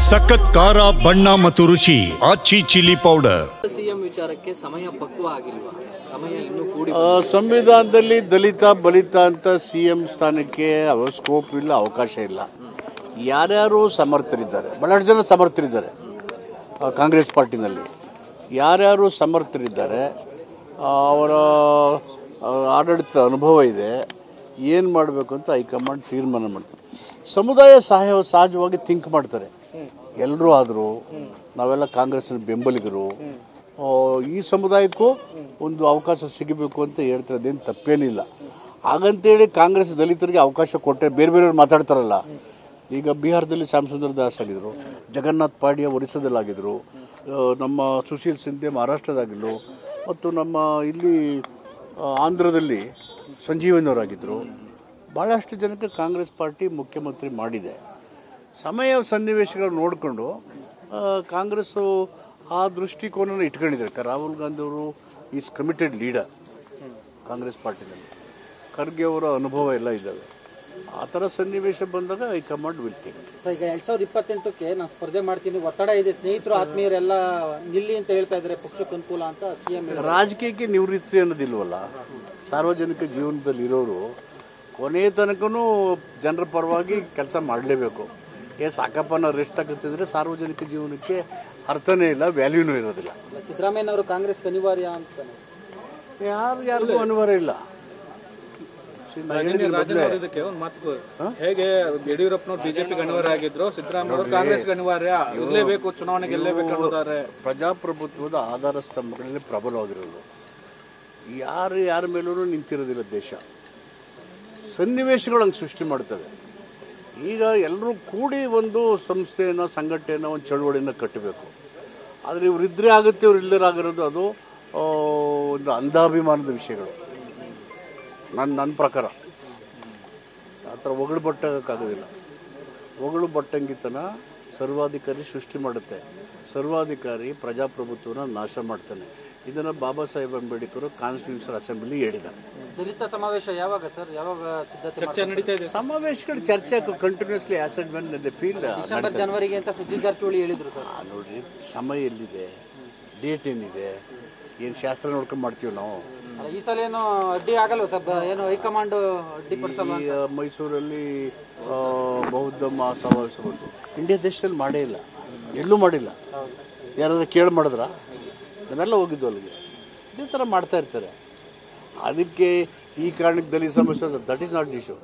ಸಖತ್ ಖಾರ ಬಣ್ಣ ಮತ್ತು ರುಚಿ ಆಚಿ ಚಿಲ್ಲಿ ಪೌಡರ್. ಸಿಎಂ ವಿಚಾರಕ್ಕೆ ಸಮಯ ಪಕ್ವ ಆಗಿಲ್ವಾ? ಸಮಯ ಇನ್ನೂ ಕೂಡಿ ಸಂವಿಧಾನದಲ್ಲಿ ದಲಿತ ಬಲಿತ ಅಂತ ಸಿಎಂ ಸ್ಥಾನಕ್ಕೆ ಸ್ಕೋಪ್ ಇಲ್ಲ, ಅವಕಾಶ ಇಲ್ಲ. ಯಾರ್ಯಾರು ಸಮರ್ಥರಿದ್ದಾರೆ, ಬಹಳಷ್ಟು ಜನ ಸಮರ್ಥರಿದ್ದಾರೆ ಕಾಂಗ್ರೆಸ್ ಪಾರ್ಟಿನಲ್ಲಿ. ಯಾರ್ಯಾರು ಸಮರ್ಥರಿದ್ದಾರೆ, ಅವರ ಆಡಳಿತ ಅನುಭವ ಇದೆ, ಏನು ಮಾಡಬೇಕು ಅಂತ ಹೈಕಮಾಂಡ್ ತೀರ್ಮಾನ ಮಾಡ್ತಾರೆ. ಸಮುದಾಯ ಸಹಜವಾಗಿ ಥಿಂಕ್ ಮಾಡ್ತಾರೆ. ಎಲ್ಲರೂ ಆದರೂ ನಾವೆಲ್ಲ ಕಾಂಗ್ರೆಸ್ನ ಬೆಂಬಲಿಗರು, ಈ ಸಮುದಾಯಕ್ಕೂ ಒಂದು ಅವಕಾಶ ಸಿಗಬೇಕು ಅಂತ ಹೇಳ್ತಾರೆ. ಅದೇನು ತಪ್ಪೇನಿಲ್ಲ. ಹಾಗಂತೇಳಿ ಕಾಂಗ್ರೆಸ್ ದಲಿತರಿಗೆ ಅವಕಾಶ ಕೊಟ್ಟರೆ ಬೇರೆ ಬೇರೆಯವ್ರು ಮಾತಾಡ್ತಾರಲ್ಲ. ಈಗ ಬಿಹಾರದಲ್ಲಿ ಶ್ಯಾಮಸುಂದರ ದಾಸ್ ಆಗಿದ್ರು, ಜಗನ್ನಾಥ್ ಪಾಡಿಯ ಒರಿಸ್ಸಾದಲ್ಲಾಗಿದ್ದರು, ನಮ್ಮ ಸುಶೀಲ್ ಸಿಂಧೆ ಮಹಾರಾಷ್ಟ್ರದಾಗಿದ್ದರು, ಮತ್ತು ನಮ್ಮ ಇಲ್ಲಿ ಆಂಧ್ರದಲ್ಲಿ ಸಂಜೀವನವರಾಗಿದ್ದರು. ಭಾಳಷ್ಟು ಜನಕ್ಕೆ ಕಾಂಗ್ರೆಸ್ ಪಾರ್ಟಿ ಮುಖ್ಯಮಂತ್ರಿ ಮಾಡಿದೆ. ಸಮಯ ಸನ್ನಿವೇಶಗಳು ನೋಡಿಕೊಂಡು ಕಾಂಗ್ರೆಸ್ಸು ಆ ದೃಷ್ಟಿಕೋನ ಇಟ್ಕೊಂಡಿದ್ದಾರೆ. ರಾಹುಲ್ ಗಾಂಧಿ ಅವರು ಈಸ್ ಕಮಿಟೆಡ್ ಲೀಡರ್ ಕಾಂಗ್ರೆಸ್ ಪಾರ್ಟಿನಲ್ಲಿ. ಖರ್ಗೆ ಅವರ ಅನುಭವ ಎಲ್ಲ ಇದ್ದಾವೆ. ಆ ಥರ ಸನ್ನಿವೇಶ ಬಂದಾಗ ಹೈಕಮಾಂಡ್ ವಿಲ್ತೀನಿ. ಸರ್, ಈಗ 2028ಕ್ಕೆ ನಾನು ಸ್ಪರ್ಧೆ ಮಾಡ್ತೀನಿ, ಒತ್ತಡ ಇದೆ, ಸ್ನೇಹಿತರು ಆತ್ಮೀಯರೆಲ್ಲ ನಿಲ್ಲಿ ಅಂತ ಹೇಳ್ತಾ ಇದ್ದಾರೆ, ಪಕ್ಷಕ್ಕೆ ಅನುಕೂಲ ಅಂತ ಸಿಎಂ. ರಾಜಕೀಯಕ್ಕೆ ನಿವೃತ್ತಿ ಅನ್ನೋದಿಲ್ವಲ್ಲ. ಸಾರ್ವಜನಿಕ ಜೀವನದಲ್ಲಿ ಇರೋರು ಕೊನೆಯ ತನಕನೂ ಜನರ ಪರವಾಗಿ ಕೆಲಸ ಮಾಡಲೇಬೇಕು. ಸಾಕಪ್ಪ ನಾವು ರೆಸ್ಟ್ ತಗೋತಿದ್ರೆ ಸಾರ್ವಜನಿಕ ಜೀವನಕ್ಕೆ ಅರ್ಥನೇ ಇಲ್ಲ, ವ್ಯಾಲ್ಯೂನೂ ಇರೋದಿಲ್ಲ. ಸಿದ್ದರಾಮಯ್ಯನವರು ಕಾಂಗ್ರೆಸ್ ಅನಿವಾರ್ಯ ಅಂತ ಯಾರಿಗೂ ಅನಿವಾರ್ಯ ಇಲ್ಲ. ಹೇಗೆ ಯಡಿಯೂರಪ್ಪನವರು ಬಿಜೆಪಿ ಅನಿವಾರ್ಯ ಆಗಿದ್ರು, ಸಿದ್ದರಾಮಯ್ಯ ಕಾಂಗ್ರೆಸ್ ಅನಿವಾರ್ಯ ಇರಲೇಬೇಕು, ಚುನಾವಣೆ ಗೆಲ್ಲಬೇಕು ಅನ್ನೋದಾರೆ. ಪ್ರಜಾಪ್ರಭುತ್ವದ ಆಧಾರ ಸ್ತಂಭಗಳಲ್ಲಿ ಪ್ರಬಲವಾಗಿರೋದು. ಯಾರ ಮೇಲೂ ನಿಂತಿರೋದಿಲ್ಲ ದೇಶ. ಸನ್ನಿವೇಶಗಳು ಹಂಗೆ ಸೃಷ್ಟಿ ಮಾಡ್ತವೆ. ಈಗ ಎಲ್ಲರೂ ಕೂಡಿ ಒಂದು ಸಂಸ್ಥೆಯನ್ನು, ಸಂಘಟನೆಯನ್ನು, ಒಂದು ಚಳುವಳಿಯನ್ನು ಕಟ್ಟಬೇಕು. ಆದರೆ ಇವರಿದ್ರೆ ಆಗುತ್ತೆ, ಇವ್ರು ಇಲ್ಲರಾಗಿರೋದು ಅದು ಒಂದು ಅಂಧಾಭಿಮಾನದ ವಿಷಯಗಳು. ನನ್ನ ಪ್ರಕಾರ ಆ ಥರ ಒಗಳು ಬಟ್ಟಕ್ಕಾಗೋದಿಲ್ಲ. ಒಗಳು ಬಟ್ಟಂಗಿತನ ಸರ್ವಾಧಿಕಾರಿ ಸೃಷ್ಟಿ ಮಾಡುತ್ತೆ. ಸರ್ವಾಧಿಕಾರಿ ಪ್ರಜಾಪ್ರಭುತ್ವನ ನಾಶ ಮಾಡ್ತಾನೆ. ಇದನ್ನು ಬಾಬಾ ಸಾಹೇಬ್ ಅಂಬೇಡ್ಕರ್ ಕಾನ್ಸ್ಟಿಟ್ಯೂಷನ್ ಅಸೆಂಬ್ಲಿ ಹೇಳಿದ್ದಾರೆ. ದಲಿತ ಸಮಾವೇಶ ಯಾವಾಗ ಸರ್, ಯಾವಾಗ ಚರ್ಚೆ ನಡೀತಾ ಇದೆ? ಸಮಾವೇಶಗಳು ಚರ್ಚೆ ಕಂಟಿನ್ಯೂಸ್ಲಿ ಆಸಿಡ್ ಮೆನ್ ಫೀಲ್ ಡಿಸೆಂಬರ್ ಜನವರಿಗೆ ಅಂತ ಸುದ್ದಿ ಜಾರಕಿಹೊಳಿ ಹೇಳಿದ್ರು ಸರ್. ನೋಡ್ರಿ, ಸಮಯ ಎಲ್ಲಿದೆ, ಡೇಟ್ ಏನಿದೆ, ಏನು ಶಾಸ್ತ್ರ ನೋಡ್ಕೊಂಡು ಮಾಡ್ತೀವಿ ನಾವು. ಈ ಸಲ ಏನು ಅಡ್ಡಿ ಆಗಲ್ವ ಸರ್? ಏನು ಹೈಕಮಾಂಡ್ ಅಡ್ಡಿಪಡಿಸಲ್ಲ? ಮೈಸೂರಲ್ಲಿ ಬೌದ್ಧ ಮಹಾಸಮಾವೇಶ ಬಂತು. ಇಂಡಿಯಾ ದೇಶದಲ್ಲಿ ಮಾಡೇ ಇಲ್ಲ, ಎಲ್ಲೂ ಮಾಡಿಲ್ಲ. ಯಾರಾದ್ರೂ ಕೇಳಿ ಮಾಡಿದ್ರ? ನಾವೆಲ್ಲ ಹೋಗಿದ್ದು ಅಲ್ಲಿಗೆ. ಇದೇ ಥರ ಮಾಡ್ತಾ ಇರ್ತಾರೆ. ಅದಕ್ಕೆ ಈ ಕಾರಣಕ್ಕೆ ದಲಿತ ಸಮಸ್ಯೆ, ದಟ್ ಈಸ್ ನಾಟ್ ಇಶ್ಯೂ.